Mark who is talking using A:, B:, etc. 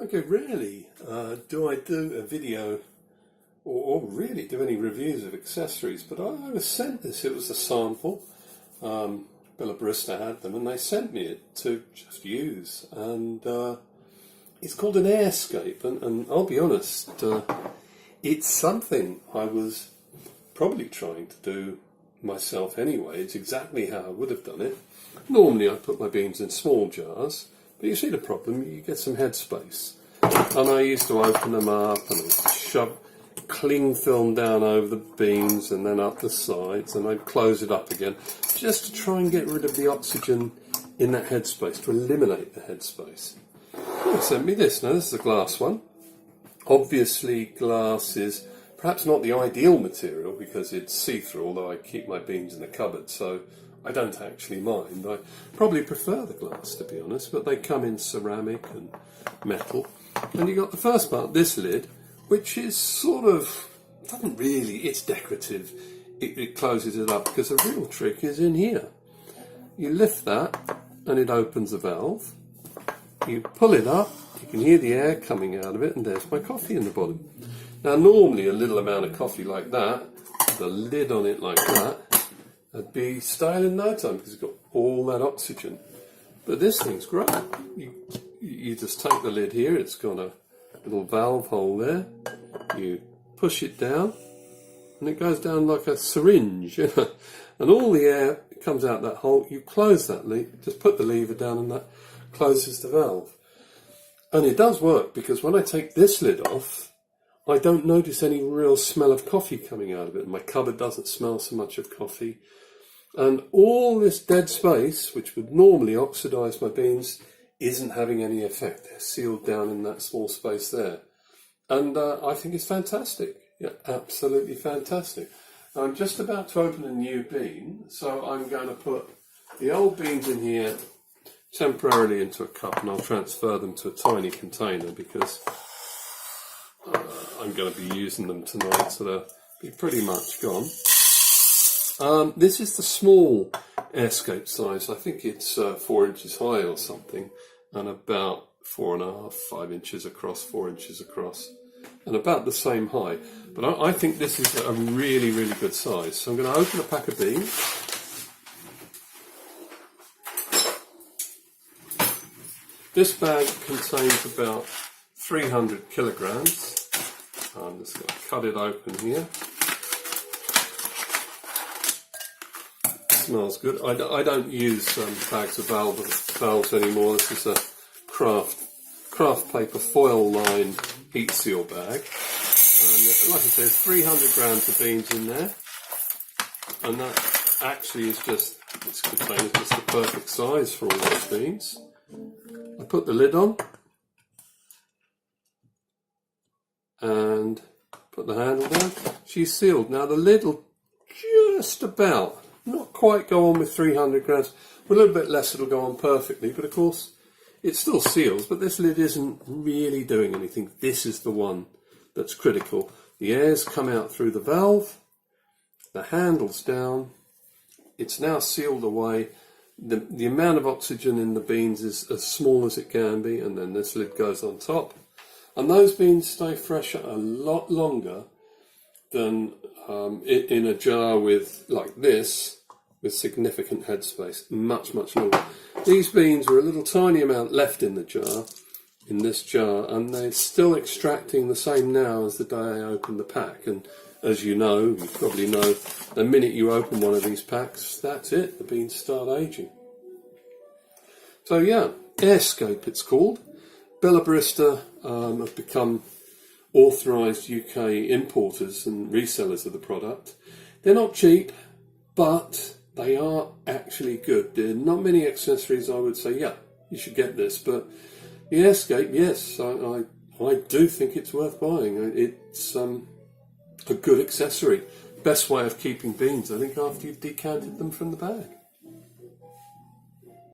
A: Okay, rarely do I do a video or really do any reviews of accessories, but I was sent this. It was a sample. Barista had them and they sent me it to just use, and it's called an Airscape, and I'll be honest, it's something I was probably trying to do myself anyway. It's exactly how I would have done it. Normally I put my beans in small jars, but you see the problem, you get some headspace. And I used to open them up and I'd shove cling film down over the beans and then up the sides, and I'd close it up again just to try and get rid of the oxygen in that headspace, to eliminate the headspace. They sent me this. Now this is a glass one. Obviously glass is perhaps not the ideal material because it's see-through, although I keep my beans in the cupboard, so I don't actually mind. I probably prefer the glass, to be honest, but they come in ceramic and metal. And you got the first part, this lid, which is sort of, doesn't really, it's decorative. It closes it up, because the real trick is in here. You lift that and it opens the valve. You pull it up, you can hear the air coming out of it, and there's my coffee in the bottom. Now normally a little amount of coffee like that, the lid on it like that, would be stale in no time because it's got all that oxygen. But this thing's great. You just take the lid here, it's got a little valve hole there, you push it down and it goes down like a syringe, and all the air comes out that hole. You close that lid, just put the lever down and that closes the valve. And it does work, because when I take this lid off, I don't notice any real smell of coffee coming out of it. My cupboard doesn't smell so much of coffee. And all this dead space, which would normally oxidize my beans, isn't having any effect. They're sealed down in that small space there. And I think it's fantastic. Yeah, absolutely fantastic. I'm just about to open a new bean, so I'm going to put the old beans in here temporarily into a cup, and I'll transfer them to a tiny container because I'm going to be using them tonight, so they'll be pretty much gone. This is the small Airscape size. I think it's 4 inches high or something, and about 4.5, 5 inches across, 4 inches across, and about the same height. But I think this is a really, really good size. So I'm going to open a pack of beans. This bag contains about 300 kilograms. I'm just going to cut it open here. Smells good. I don't use bags of valves anymore. This is a craft paper foil lined heat seal bag. And like I said, 300 grams of beans in there. And that actually is just, this container is just the perfect size for all those beans. I put the lid on and put the handle down. She's sealed. Now the lid will just about, not quite go on with 300 grams. With a little bit less it'll go on perfectly, but of course it still seals, but this lid isn't really doing anything. This is the one that's critical. The air's come out through the valve, the handle's down, it's now sealed away. The amount of oxygen in the beans is as small as it can be, and then this lid goes on top. And those beans stay fresh a lot longer than in a jar with, like this, with significant headspace. Much, much longer. These beans were a little tiny amount left in the jar, in this jar, and they're still extracting the same now as the day I opened the pack. And as you know, you probably know, the minute you open one of these packs, that's it, the beans start aging. So yeah, Airscape it's called. Barista have become authorised UK importers and resellers of the product. They're not cheap, but they are actually good. There are not many accessories I would say, yeah, you should get this, but the Airscape, yes, I do think it's worth buying. It's a good accessory. Best way of keeping beans, I think, after you've decanted them from the bag.